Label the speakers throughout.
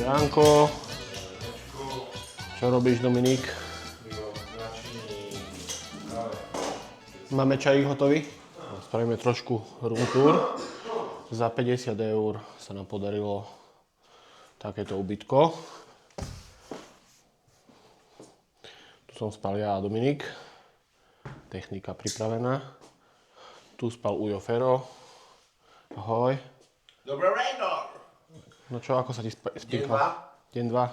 Speaker 1: Janko. Čo robíš, Dominik? Máme čajík hotový? Spravíme trošku room tour. Za 50 € sa nám podarilo takéto ubytko. Tu som spal ja a Dominik. Technika pripravená. Tu spal Ujo Fero. Ahoj.
Speaker 2: Dobré ráno.
Speaker 1: No čo, ako sa ti spíkal?
Speaker 2: Deň 2.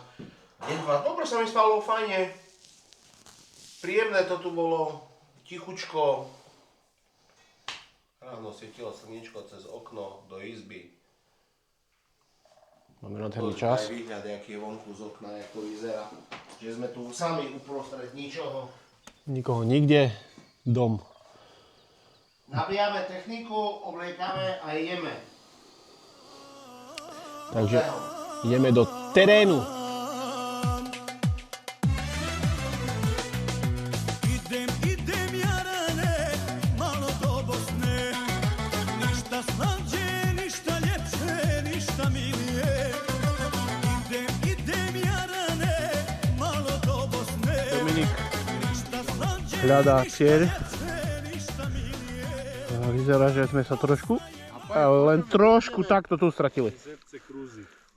Speaker 1: Deň 2.
Speaker 2: Deň 2. Dobre sa mi spalo, fajne. Príjemné to tu bolo. Tichučko. Ráno svietilo slniečko cez okno do izby.
Speaker 1: Máme nádherný čas.
Speaker 2: Aj výhľad, aký je vonku z okna, jak to vyzerá. Že sme tu sami uprostred ničoho.
Speaker 1: Nikoho nikde. Dom.
Speaker 2: Nabíjame techniku, obliekame a ideme.
Speaker 1: Takže ideme do terénu.
Speaker 3: Idem jarane, malo do Bosne. Ništa slađe, ništa ljepše, ništa milije. Idem jarane, malo do Bosne.
Speaker 1: Dominik hľadá cieľ. Vyzerá, že sme sa trošku, ale len trošku takto tu stratili.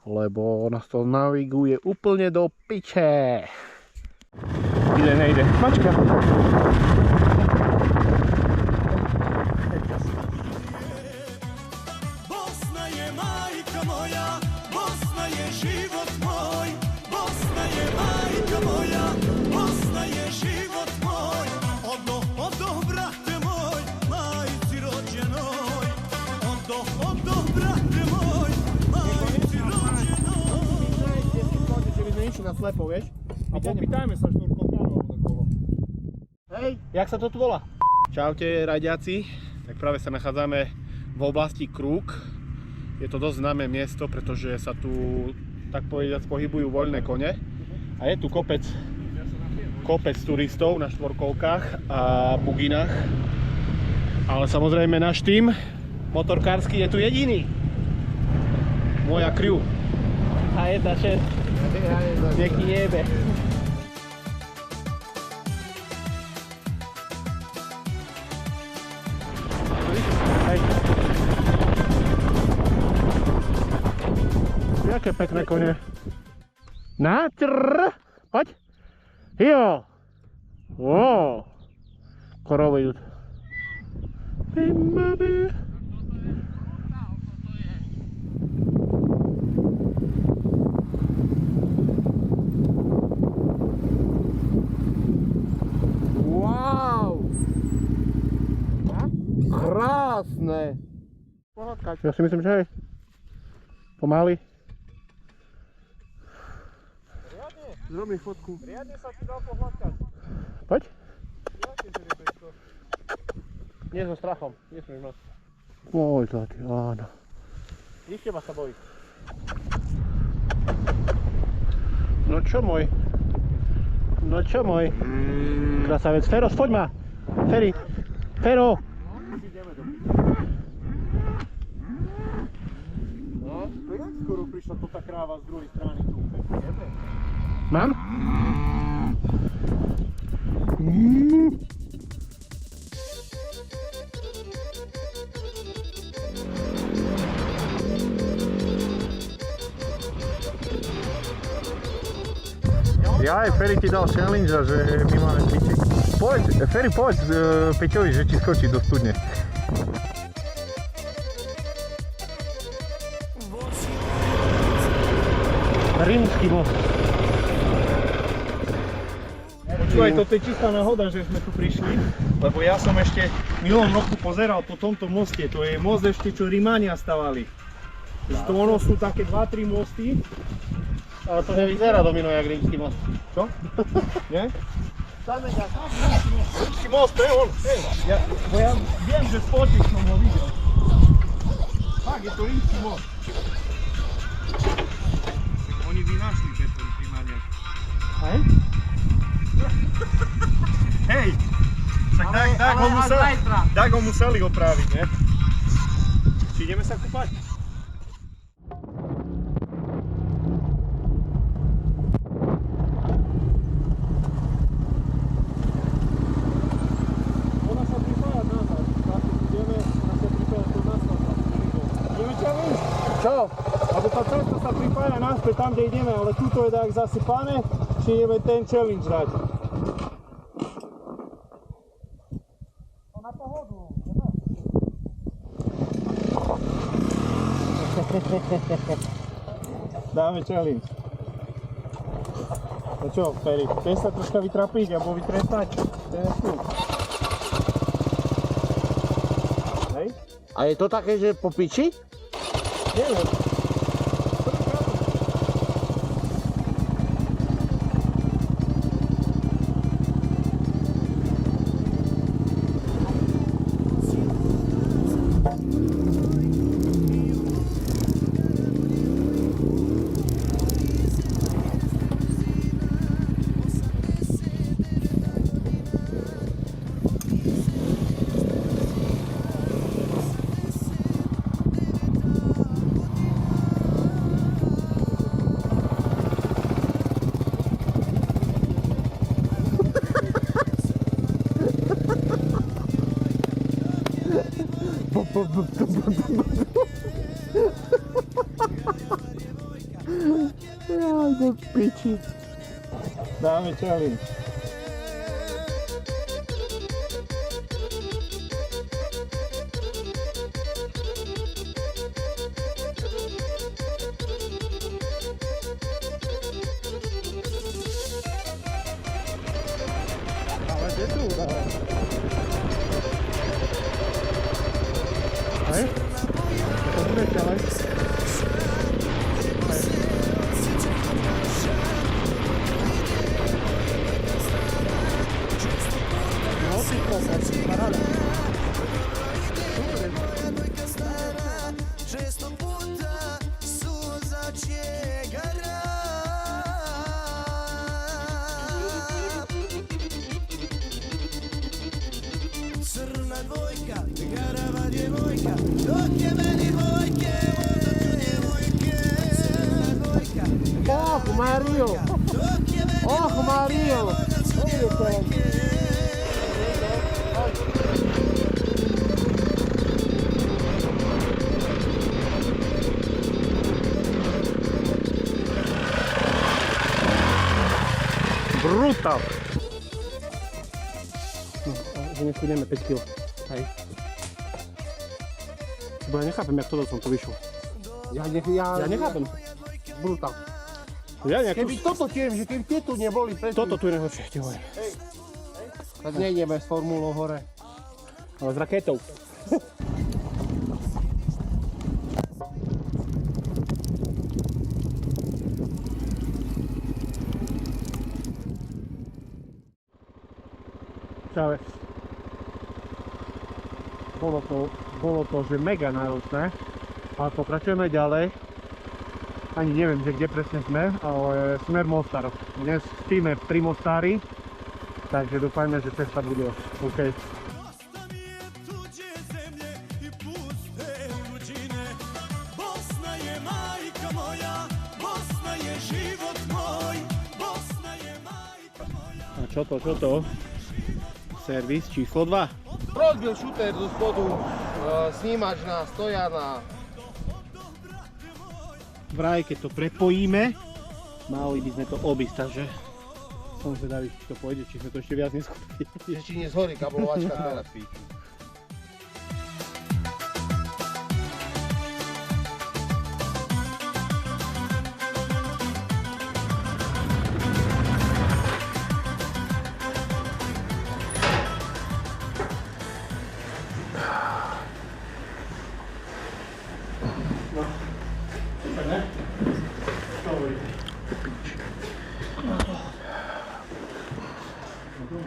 Speaker 1: Lebo nás to naviguje úplne do piče. Nejde. Mačka.
Speaker 3: Bosna je majka moja, Bosna je život moj. Bosna je majka moja, Bosna je život moj. Odo, brate moj, majci rođenoj. Odo, brate moj, majci rođenoj.
Speaker 1: Že by sme išli na slepo, vieš?
Speaker 4: A popýtajme sa štvorkolkárov do koho.
Speaker 1: Hej, jak sa to tu volá? Čaute, radiaci. Tak práve sa nachádzame v oblasti Krúk. Je to dosť známe miesto, pretože sa tu, tak povediac, pohybujú voľné kone. A je tu kopec turistov na štvorkolkách a buginách. Ale samozrejme náš tím motorkársky je tu jediný. Moja crew. A je ta šest. Nech ti jebe. Hej. Jaké pekné kone. Na, poď. Jo. Ó. Korovy idú. Hej, máme. Wow. Krásne. Pohodka. Ja si myslím, že hej. Pomaly.
Speaker 4: Riadne,
Speaker 1: Zrob mi fotku.
Speaker 4: riadne sa ti dal pohľadkať.
Speaker 1: Poď.
Speaker 4: Jaké že je to?
Speaker 1: Nie so strachom. Nesmieš mať. Oj, zlatý, áno. Nič teba sa bojí. No čo môj? No čo môj? Krasavec. Fero, spoď ma. Feri. Fero.
Speaker 4: No, jak skoro prišla to tá kráva z druhej strany tu.
Speaker 1: Mám?
Speaker 5: Ja aj Ferry ti dal challenge, že my máme cvičiť. Poď, Ferry, poď Peťovi, že ti skočí do studne.
Speaker 1: Rímsky most.
Speaker 4: Počúvaj, toto je čistá náhoda, že sme tu prišli, lebo ja som ešte minulom roku pozeral po tomto moste, to je most ešte, čo Rimánia stavali. Že to ono sú také 2-3 mosty.
Speaker 1: Ale to nevyzerá, Domino, jak rímsky most.
Speaker 4: Čo? Nie? Rímsky most, to je on. Bo ja viem, že spočík som ho videl. Fakt, je to rímsky most. Oni vynašli tieto Rimánia.
Speaker 1: Hej?
Speaker 4: Hej! Tak tak ho museli opraviť, ne? Či ideme sa kúpať?
Speaker 1: Čo?
Speaker 4: Aby tá cesta sa pripája naspäť tam, kde ideme, ale tuto je tak zasypané, či ideme ten challenge dať. Dáme challenge. No čo, Ferry, chceš sa troška vytrapiť alebo vytrestať? To je tu. Hej?
Speaker 2: A je to také, že po piči?
Speaker 4: Neviem.
Speaker 1: Aj do piči.
Speaker 4: Dáme challenge.
Speaker 1: Ale kde tu? Hej? To bude challenge.
Speaker 3: Često puta suza čegara. Crna dvojka, garava djevojka, dok je meni vojke, djevojke. Crna dvojka,
Speaker 1: Oh, Mario!
Speaker 3: dok je meni
Speaker 1: Oh, Mario!
Speaker 3: vojke.
Speaker 1: Brutál! No, a že neschudneme 5 kg. Hej. Bo ja nechápem, jak toto som to vyšlo.
Speaker 2: Ja
Speaker 1: nechápem.
Speaker 2: Brutál.
Speaker 1: Ja nejak
Speaker 2: Keby toto tiež, že keby tie tu neboli,
Speaker 1: Toto tu je najhoršie, ti hovorím.
Speaker 2: tak nejdeme s formulou hore.
Speaker 1: Ale s raketou. Čave. Bolo to, že mega náročné, ale pokračujeme ďalej. Ani neviem, že kde presne sme, ale smer Mostar. Dnes spíme pri Mostári, takže dúfajme, že cesta bude OK.
Speaker 3: Dosta mi je tuđe zemlje i puste luđine. Bosna je majka moja, Bosna je život moj, Bosna je majka moja.
Speaker 1: A čo to? Servis číslo 2.
Speaker 2: Rozbil šuter zo spodu, snímač na Stojana.
Speaker 1: Vraj, keď to prepojíme, mali by sme to obísť, takže som zvedavý, či to pôjde, či sme to ešte viac neschopili.
Speaker 2: Že či nezhorí kablovačka teraz.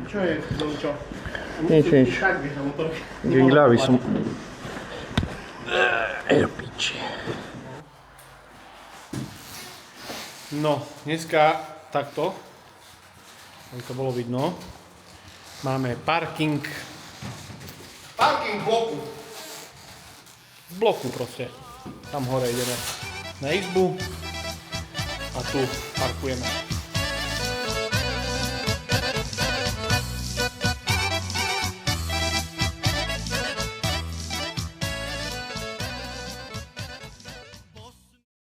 Speaker 1: Čo je, Zoličo?
Speaker 5: Nič.
Speaker 1: Tak vieš na motorke.
Speaker 5: Výľavý som. Do piči.
Speaker 1: No, dneska takto, aby to bolo vidno, máme parking
Speaker 2: Parking bloku.
Speaker 1: z bloku proste. Tam hore ideme na izbu a tu parkujeme.